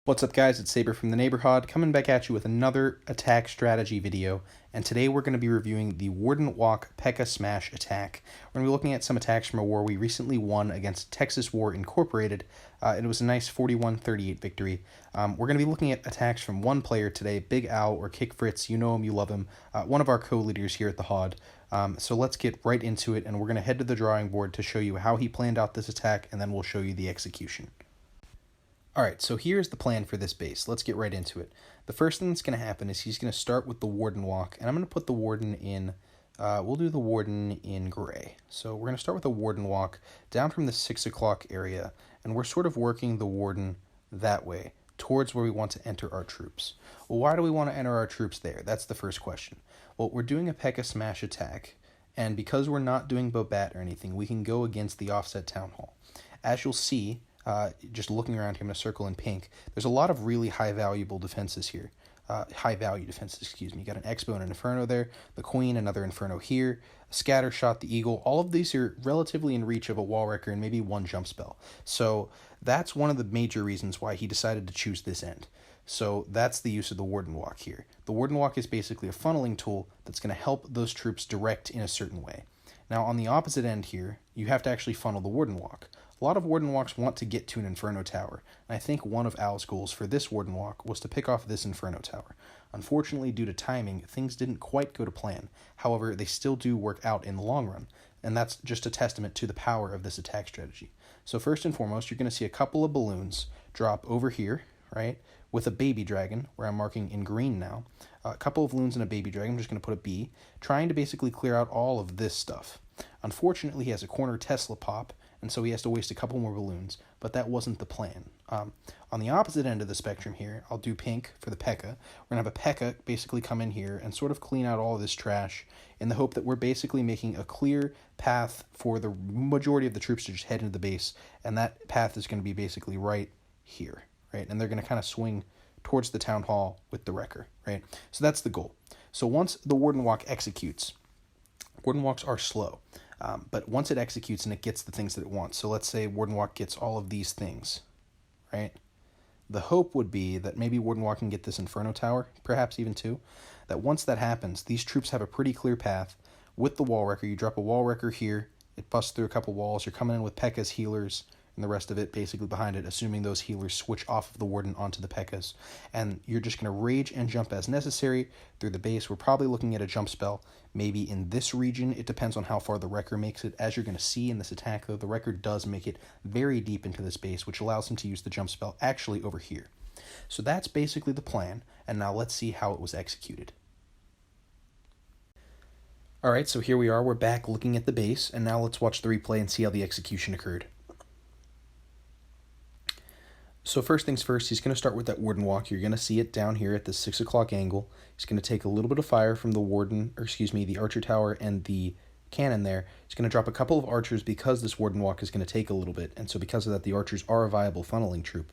What's up guys, it's Saber from the Neighborhod, coming back at you with another attack strategy video, and today we're going to be reviewing the Warden Walk Pekka Smash attack. We're going to be looking at some attacks from a war we recently won against Texas War Incorporated, and it was a nice 41-38 victory. We're going to be looking at attacks from one player today, Big Al or Kick Fritz, you know him, you love him, one of our co-leaders here at the HOD. So let's get right into it, and we're going to head to the drawing board to show you how he planned out this attack, and then we'll show you the execution. Alright, so here's the plan for this base. Let's get right into it. The first thing that's going to happen is he's going to start with the Warden Walk, and I'm going to put the Warden in, we'll do the Warden in gray. So we're going to start with the Warden Walk down from the 6 o'clock area, and we're sort of working the Warden that way, towards where we want to enter our troops. Well, why do we want to enter our troops there? That's the first question. Well, we're doing a Pekka Smash attack, and because we're not doing Bobat or anything, we can go against the offset Town Hall. As you'll see, just looking around here in a circle in pink, there's a lot of really high value defenses here. You got an Expo and an Inferno there, the Queen, another Inferno here, a Scatter Shot, the Eagle. All of these are relatively in reach of a Wall Wrecker and maybe one jump spell. So that's one of the major reasons why he decided to choose this end. So that's the use of the Warden Walk here. The Warden Walk is basically a funneling tool that's going to help those troops direct in a certain way. Now on the opposite end here, you have to actually funnel the Warden Walk. A lot of Warden Walks want to get to an Inferno Tower, and I think one of Al's goals for this Warden Walk was to pick off this Inferno Tower. Unfortunately, due to timing, things didn't quite go to plan. However, they still do work out in the long run, and that's just a testament to the power of this attack strategy. So first and foremost, you're going to see a couple of balloons drop over here, right, with a baby dragon, where I'm marking in green now. A couple of balloons and a baby dragon, I'm just going to put a B, trying to basically clear out all of this stuff. Unfortunately, he has a corner Tesla pop, and so he has to waste a couple more balloons, but that wasn't the plan. On the opposite end of the spectrum here, I'll do pink for the Pekka. We're going to have a Pekka basically come in here and sort of clean out all of this trash in the hope that we're basically making a clear path for the majority of the troops to just head into the base, and that path is going to be basically right here, right? And they're going to kind of swing towards the Town Hall with the Wrecker, right? So that's the goal. So once the Warden Walk executes, Warden Walks are slow. But once it executes and it gets the things that it wants, so let's say Warden Walk gets all of these things, right? The hope would be that maybe Warden Walk can get this Inferno Tower, perhaps even two, that once that happens, these troops have a pretty clear path. With the Wall Wrecker, you drop a Wall Wrecker here, it busts through a couple walls, you're coming in with Pekka's healers, and the rest of it basically behind it, assuming those healers switch off of the Warden onto the Pekkas. And you're just going to rage and jump as necessary through the base. We're probably looking at a jump spell, maybe in this region. It depends on how far the Wrecker makes it. As you're going to see in this attack, though, the Wrecker does make it very deep into this base, which allows him to use the jump spell actually over here. So that's basically the plan, and now let's see how it was executed. Alright, so here we are. We're back looking at the base, and now let's watch the replay and see how the execution occurred. So first things first, he's going to start with that Warden Walk. You're going to see it down here at the 6 o'clock angle. He's going to take a little bit of fire from the the Archer Tower and the cannon there. He's going to drop a couple of archers because this Warden Walk is going to take a little bit, and so because of that, the archers are a viable funneling troop.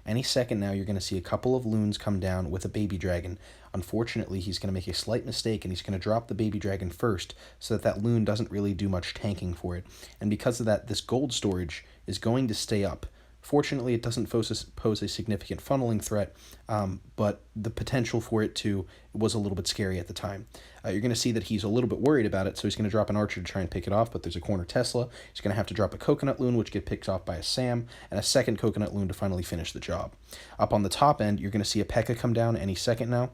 Any second now, you're going to see a couple of loons come down with a baby dragon. Unfortunately, he's going to make a slight mistake, and he's going to drop the baby dragon first so that that loon doesn't really do much tanking for it. And because of that, this gold storage is going to stay up. Fortunately, it doesn't pose a significant funneling threat, but the potential for it to was a little bit scary at the time. You're going to see that he's a little bit worried about it, so he's going to drop an archer to try and pick it off, but there's a corner Tesla. He's going to have to drop a coconut loon, which gets picked off by a Sam, and a second coconut loon to finally finish the job. Up on the top end, you're going to see a Pekka come down any second now.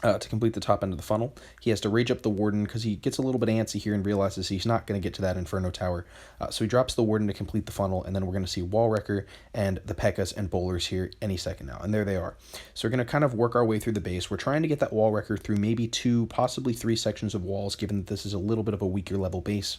To complete the top end of the funnel. He has to rage up the Warden because he gets a little bit antsy here and realizes he's not going to get to that Inferno Tower. So he drops the Warden to complete the funnel, and then we're going to see Wall Wrecker and the Pekkas and Bowlers here any second now. And there they are. So we're going to kind of work our way through the base. We're trying to get that Wall Wrecker through maybe 2, possibly 3 sections of walls, given that this is a little bit of a weaker level base.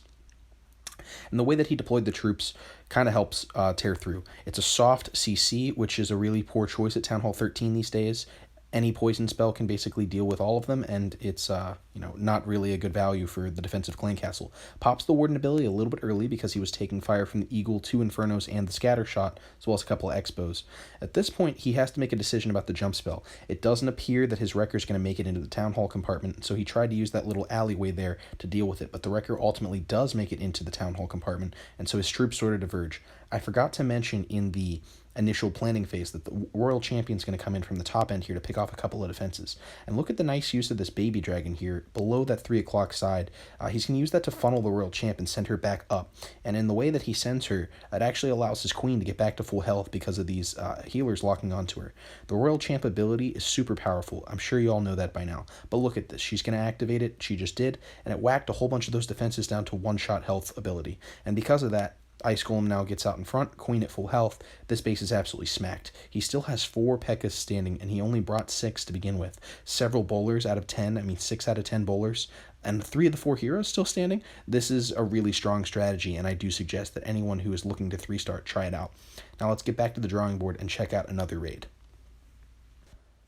And the way that he deployed the troops kind of helps tear through. It's a soft CC, which is a really poor choice at Town Hall 13 these days. Any poison spell can basically deal with all of them, and it's not really a good value for the defensive clan castle. Pops the Warden ability a little bit early because he was taking fire from the Eagle, 2 Infernos, and the Scatter Shot, as well as a couple of Expos. At this point, he has to make a decision about the jump spell. It doesn't appear that his Wrecker's going to make it into the Town Hall compartment, so he tried to use that little alleyway there to deal with it, but the Wrecker ultimately does make it into the Town Hall compartment, and so his troops sort of diverge. I forgot to mention in the initial planning phase that the Royal Champion's going to come in from the top end here to pick off a couple of defenses. And look at the nice use of this baby dragon here below that 3 o'clock side. He's going to use that to funnel the Royal Champ and send her back up. And in the way that he sends her, it actually allows his queen to get back to full health because of these healers locking onto her. The Royal Champ ability is super powerful. I'm sure you all know that by now. But look at this. She's going to activate it. She just did. And it whacked a whole bunch of those defenses down to one-shot health ability. And because of that, Ice Golem now gets out in front, queen at full health. This base is absolutely smacked. He still has 4 Pekkas standing, and he only brought 6 to begin with. Several bowlers out of 10, 6 out of 10 bowlers, and 3 of the 4 heroes still standing. This is a really strong strategy, and I do suggest that anyone who is looking to 3-star, try it out. Now let's get back to the drawing board and check out another raid.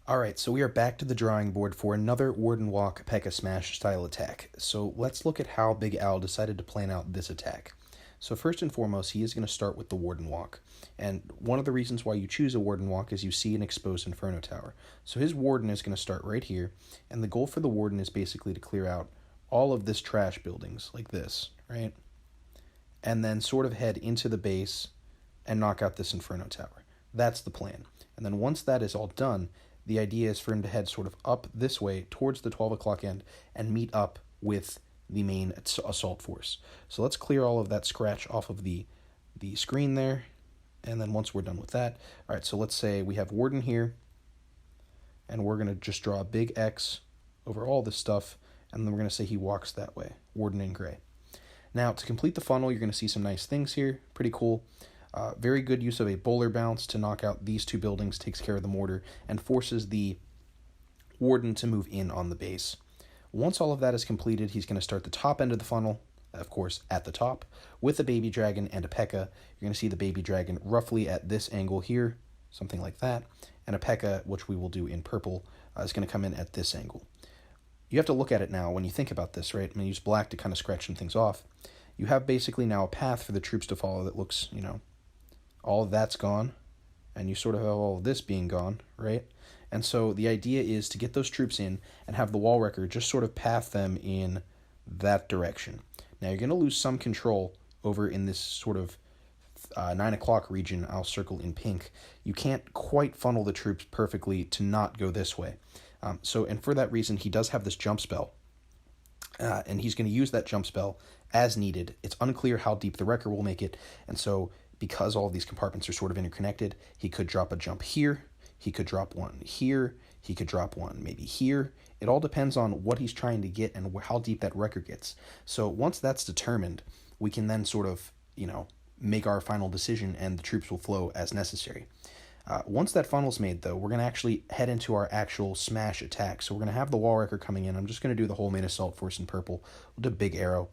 Alright, so we are back to the drawing board for another Warden Walk Pekka Smash style attack. So let's look at how Big Al decided to plan out this attack. So first and foremost, he is going to start with the Warden Walk. And one of the reasons why you choose a Warden Walk is you see an exposed Inferno Tower. So his Warden is going to start right here, and the goal for the Warden is basically to clear out all of this trash buildings, like this, right? And then sort of head into the base and knock out this Inferno Tower. That's the plan. And then once that is all done, the idea is for him to head sort of up this way towards the 12 o'clock end and meet up with the main assault force. So let's clear all of that scratch off of the screen there, and then once we're done with that, all right, so let's say we have Warden here, and we're going to just draw a big X over all this stuff, and then we're going to say he walks that way, Warden in gray. Now, to complete the funnel, you're going to see some nice things here, pretty cool. Very good use of a bowler bounce to knock out these 2 buildings, takes care of the mortar, and forces the Warden to move in on the base. Once all of that is completed, he's going to start the top end of the funnel, of course, at the top, with a baby dragon and a Pekka. You're going to see the baby dragon roughly at this angle here, something like that, and a Pekka, which we will do in purple, is going to come in at this angle. You have to look at it now when you think about this, right? I'm going to use black to kind of scratch some things off. You have basically now a path for the troops to follow that looks, all of that's gone, and you sort of have all of this being gone, right? And so the idea is to get those troops in and have the wall wrecker just sort of path them in that direction. Now you're going to lose some control over in this sort of 9 o'clock region. I'll circle in pink. You can't quite funnel the troops perfectly to not go this way. And for that reason, he does have this jump spell. And he's going to use that jump spell as needed. It's unclear how deep the wrecker will make it. And so because all of these compartments are sort of interconnected, he could drop a jump here. He could drop one here. He could drop one maybe here. It all depends on what he's trying to get and how deep that wrecker gets. So once that's determined, we can then sort of, make our final decision, and the troops will flow as necessary. Once that funnel's made, though, we're going to actually head into our actual smash attack. So we're going to have the wall wrecker coming in. I'm just going to do the whole main assault force in purple. We'll do a big arrow.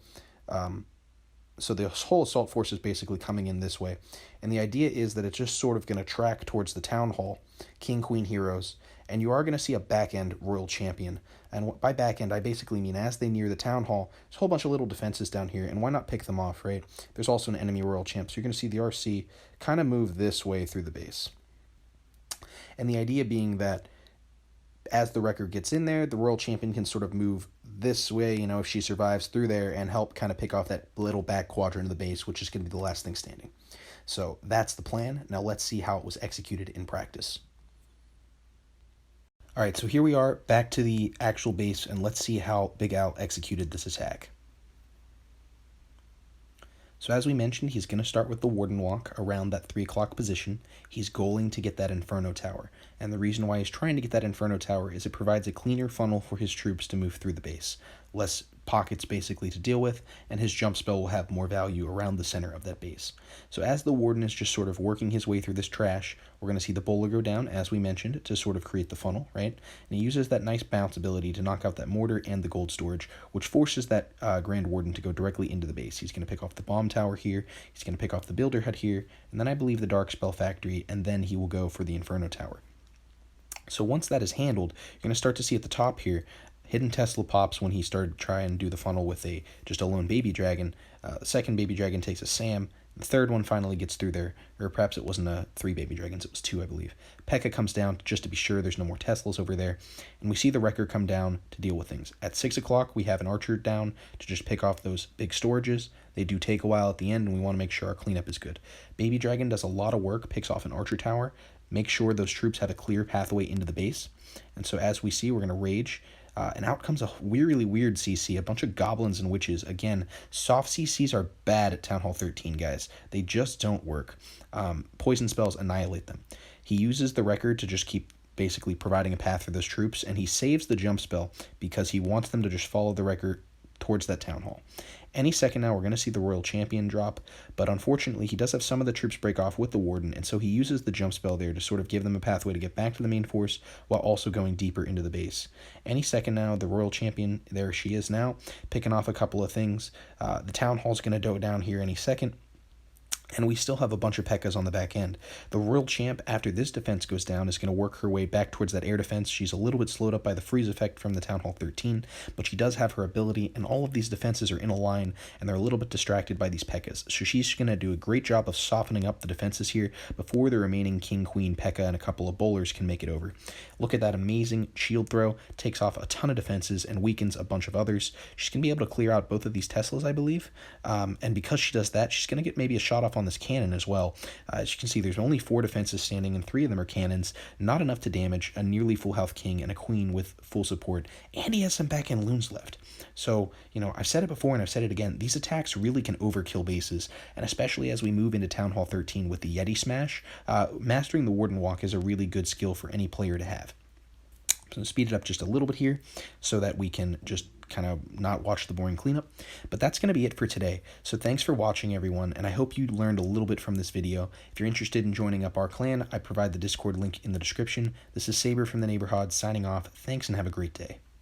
So the whole assault force is basically coming in this way. And the idea is that it's just sort of going to track towards the town hall, king, queen, heroes, and you are going to see a back-end royal champion. And by back-end, I basically mean as they near the town hall, there's a whole bunch of little defenses down here, and why not pick them off, right? There's also an enemy royal champ, so you're going to see the RC kind of move this way through the base. And the idea being that as the wrecker gets in there, the royal champion can sort of move this way, if she survives through there, and help kind of pick off that little back quadrant of the base, which is going to be the last thing standing. So that's the plan. Now let's see how it was executed in practice. All right, so here we are back to the actual base, and let's see how Big Al executed this attack. So as we mentioned, he's going to start with the Warden Walk around that 3 o'clock position. He's goaling to get that Inferno Tower. And the reason why he's trying to get that Inferno Tower is it provides a cleaner funnel for his troops to move through the base. Less pockets basically to deal with, and his jump spell will have more value around the center of that base. So as the Warden is just sort of working his way through this trash, we're going to see the bowler go down, as we mentioned, to sort of create the funnel, right? And he uses that nice bounce ability to knock out that mortar and the gold storage, which forces that Grand Warden to go directly into the base. He's going to pick off the bomb tower here, he's going to pick off the builder hut here, and then I believe the dark spell factory, and then he will go for the Inferno Tower. So once that is handled, you're going to start to see at the top here, hidden Tesla pops when he started trying to do the funnel with just a lone baby dragon. The second baby dragon takes a Sam, The third one finally gets through there, or perhaps it wasn't 3 baby dragons, it was 2, I believe. Pekka comes down just to be sure there's no more Teslas over there, and we see the wrecker come down to deal with things. At 6 o'clock, we have an archer down to just pick off those big storages. They do take a while at the end, and we want to make sure our cleanup is good. Baby dragon does a lot of work, picks off an archer tower, make sure those troops have a clear pathway into the base. And so as we see, we're going to rage. And out comes a really weird CC, a bunch of goblins and witches. Again, soft CCs are bad at Town Hall 13, guys. They just don't work. Poison spells annihilate them. He uses the record to just keep basically providing a path for those troops, and he saves the jump spell because he wants them to just follow the record towards that town hall. Any second now, we're going to see the Royal Champion drop, but unfortunately, he does have some of the troops break off with the Warden, and so he uses the jump spell there to sort of give them a pathway to get back to the main force while also going deeper into the base. Any second now, the Royal Champion, there she is now, picking off a couple of things. The Town Hall's going to go down here any second. And we still have a bunch of Pekkas on the back end. The Royal Champ, after this defense goes down, is going to work her way back towards that air defense. She's a little bit slowed up by the freeze effect from the Town Hall 13, but she does have her ability, and all of these defenses are in a line, and they're a little bit distracted by these Pekkas. So she's going to do a great job of softening up the defenses here before the remaining King, Queen, Pekka, and a couple of bowlers can make it over. Look at that amazing shield throw. Takes off a ton of defenses and weakens a bunch of others. She's going to be able to clear out both of these Teslas, I believe. And because she does that, she's going to get maybe a shot off on this cannon as well. As you can see, there's only 4 defenses standing, and 3 of them are cannons. Not enough to damage a nearly full health king and a queen with full support. And he has some back-end loons left. So, I've said it before and I've said it again. These attacks really can overkill bases, and especially as we move into Town Hall 13 with the Yeti smash, mastering the Warden Walk is a really good skill for any player to have. So speed it up just a little bit here so that we can just kind of not watch the boring cleanup. But that's going to be it for today. So thanks for watching, everyone, and I hope you learned a little bit from this video. If you're interested in joining up our clan, I provide the Discord link in the description. This is Saber from the Neighborhod signing off. Thanks and have a great day.